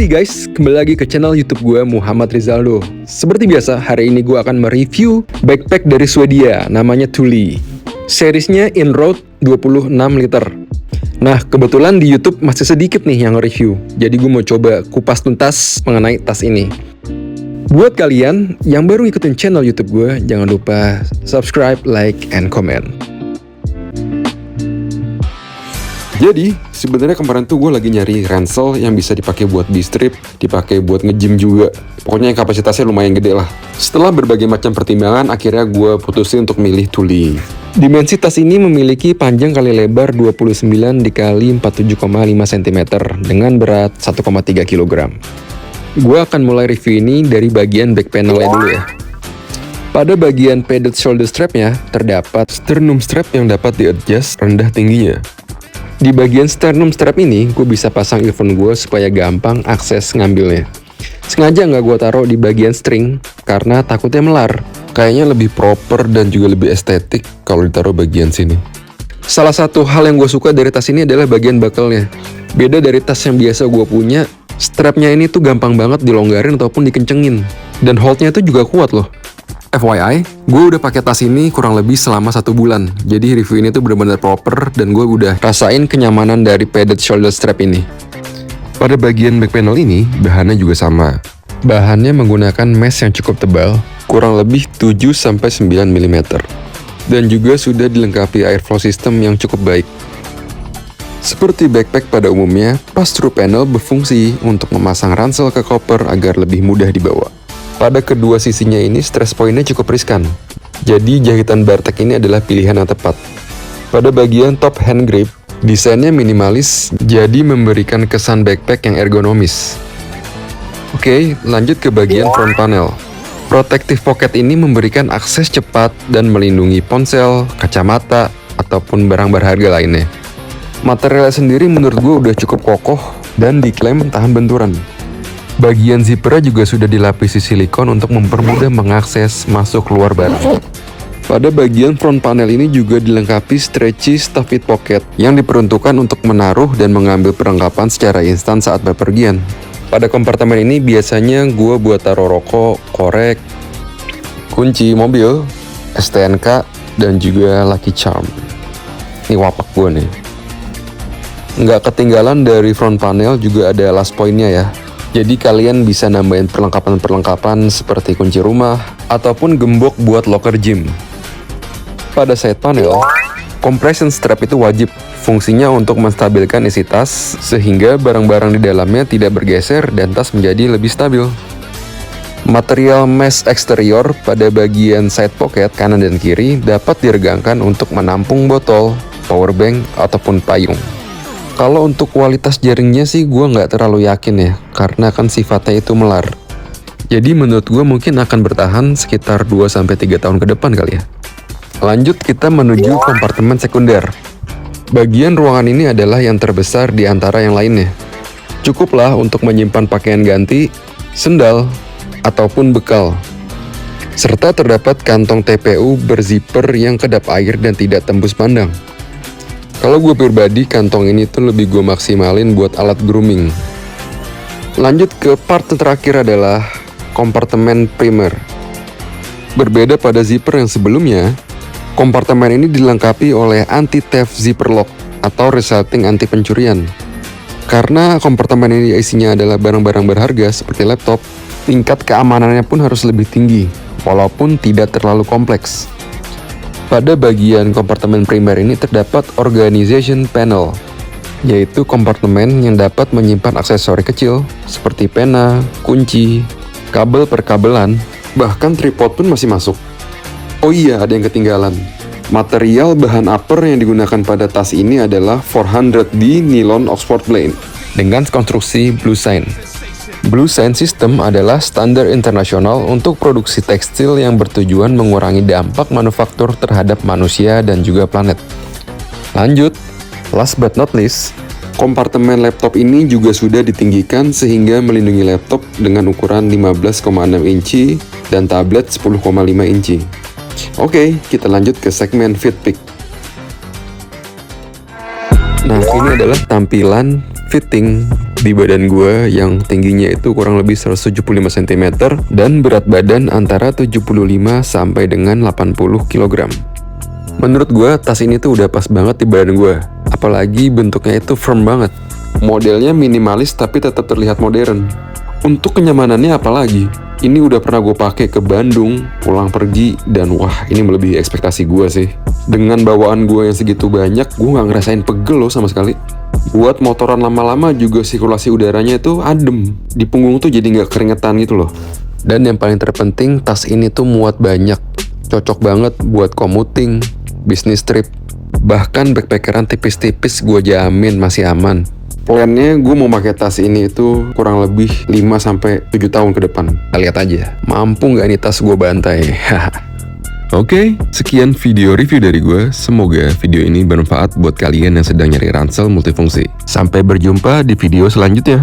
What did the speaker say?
Howdy guys, kembali lagi ke channel YouTube gue Muhammad Rizaldo. Seperti biasa, hari ini gue akan mereview backpack dari Swedia, namanya Thule. Seriesnya Inroad 26 liter. Nah, kebetulan di YouTube masih sedikit nih yang review, jadi gue mau coba kupas tuntas mengenai tas ini. Buat kalian yang baru ikutin channel YouTube gue, jangan lupa subscribe, like, and comment. Jadi, sebenarnya kemarin tuh gue lagi nyari ransel yang bisa dipakai buat B-strip, dipakai buat nge-gym juga. Pokoknya yang kapasitasnya lumayan gede lah. Setelah berbagai macam pertimbangan, akhirnya gue putusin untuk milih Thule. Dimensi tas ini memiliki panjang kali lebar 29 dikali 47,5 cm dengan berat 1,3 kg. Gue akan mulai review ini dari bagian back panelnya dulu ya. Pada bagian padded shoulder strapnya, terdapat sternum strap yang dapat di-adjust rendah tingginya. Di bagian sternum strap ini, gue bisa pasang earphone gue supaya gampang akses ngambilnya. Sengaja nggak gue taruh di bagian string, karena takutnya melar. Kayaknya lebih proper dan juga lebih estetik kalau ditaruh bagian sini. Salah satu hal yang gue suka dari tas ini adalah bagian buckle-nya. Beda dari tas yang biasa gue punya, strapnya ini tuh gampang banget dilonggarin ataupun dikencengin. Dan hold-nya itu juga kuat loh. FYI, gue udah pakai tas ini kurang lebih selama 1 bulan. Jadi review ini tuh benar-benar proper dan gue udah rasain kenyamanan dari padded shoulder strap ini. Pada bagian back panel ini, bahannya juga sama. Bahannya menggunakan mesh yang cukup tebal, kurang lebih 7-9 mm. Dan juga sudah dilengkapi airflow system yang cukup baik. Seperti backpack pada umumnya, pass-through panel berfungsi untuk memasang ransel ke koper agar lebih mudah dibawa. Pada kedua sisinya ini stress point-nya cukup riskan. Jadi jahitan Bartek ini adalah pilihan yang tepat. Pada bagian top hand grip, desainnya minimalis jadi memberikan kesan backpack yang ergonomis. Oke, lanjut ke bagian front panel. Protective pocket ini memberikan akses cepat dan melindungi ponsel, kacamata, ataupun barang berharga lainnya. Materialnya sendiri menurut gue udah cukup kokoh dan diklaim tahan benturan. Bagian zippernya juga sudah dilapisi silikon untuk mempermudah mengakses masuk keluar barang. Pada bagian front panel ini juga dilengkapi stretchy stuff it pocket yang diperuntukkan untuk menaruh dan mengambil perlengkapan secara instan saat bepergian. Pada kompartemen ini biasanya gue buat taruh rokok, korek, kunci mobil, STNK, dan juga Lucky Charm. Ini wapak gue nih. Nggak ketinggalan dari front panel juga ada last point-nya ya. Jadi kalian bisa nambahin perlengkapan-perlengkapan seperti kunci rumah ataupun gembok buat locker gym. Pada side panel, compression strap itu wajib. Fungsinya untuk menstabilkan isi tas sehingga barang-barang di dalamnya tidak bergeser dan tas menjadi lebih stabil. Material mesh eksterior pada bagian side pocket kanan dan kiri dapat diregangkan untuk menampung botol, power bank, ataupun payung. Kalau untuk kualitas jaringnya sih gue nggak terlalu yakin ya, karena kan sifatnya itu melar. Jadi menurut gue mungkin akan bertahan sekitar 2-3 tahun ke depan kali ya. Lanjut kita menuju kompartemen sekunder. Bagian ruangan ini adalah yang terbesar di antara yang lainnya. Cukuplah untuk menyimpan pakaian ganti, sendal, ataupun bekal. Serta terdapat kantong TPU berzipper yang kedap air dan tidak tembus pandang. Kalau gue pribadi, kantong ini tuh lebih gue maksimalin buat alat grooming. Lanjut ke part terakhir adalah kompartemen primer. Berbeda pada zipper yang sebelumnya, kompartemen ini dilengkapi oleh anti-theft zipper lock atau resleting anti pencurian. Karena kompartemen ini isinya adalah barang-barang berharga seperti laptop, tingkat keamanannya pun harus lebih tinggi, walaupun tidak terlalu kompleks. Pada bagian kompartemen primer ini terdapat organization panel, yaitu kompartemen yang dapat menyimpan aksesori kecil seperti pena, kunci, kabel perkabelan, bahkan tripod pun masih masuk. Oh iya, ada yang ketinggalan. Material bahan upper yang digunakan pada tas ini adalah 400D nylon Oxford blade dengan konstruksi bluesign. Bluesign System adalah standar internasional untuk produksi tekstil yang bertujuan mengurangi dampak manufaktur terhadap manusia dan juga planet. Lanjut, last but not least, kompartemen laptop ini juga sudah ditinggikan sehingga melindungi laptop dengan ukuran 15,6 inci dan tablet 10,5 inci. Oke, kita lanjut ke segmen Fitpick. Nah, ini adalah tampilan fitting di badan gue yang tingginya itu kurang lebih 175 cm dan berat badan antara 75 sampai dengan 80 kg. Menurut gue tas ini tuh udah pas banget di badan gue, apalagi bentuknya itu firm banget. Modelnya minimalis tapi tetap terlihat modern. Untuk kenyamanannya apalagi, ini udah pernah gue pakai ke Bandung, pulang pergi, dan wah ini melebihi ekspektasi gue sih. Dengan bawaan gue yang segitu banyak, gue gak ngerasain pegel loh sama sekali. Buat motoran lama-lama juga sirkulasi udaranya itu adem, di punggung tuh jadi gak keringetan gitu loh. Dan yang paling terpenting, tas ini tuh muat banyak, cocok banget buat commuting, bisnis trip, bahkan backpackeran tipis-tipis gue jamin masih aman. Plannya gue mau pakai tas ini itu kurang lebih 5-7 tahun ke depan. Kita lihat aja, mampu nggak nih tas gue bantai. Oke, sekian video review dari gue. Semoga video ini bermanfaat buat kalian yang sedang nyari ransel multifungsi. Sampai berjumpa di video selanjutnya.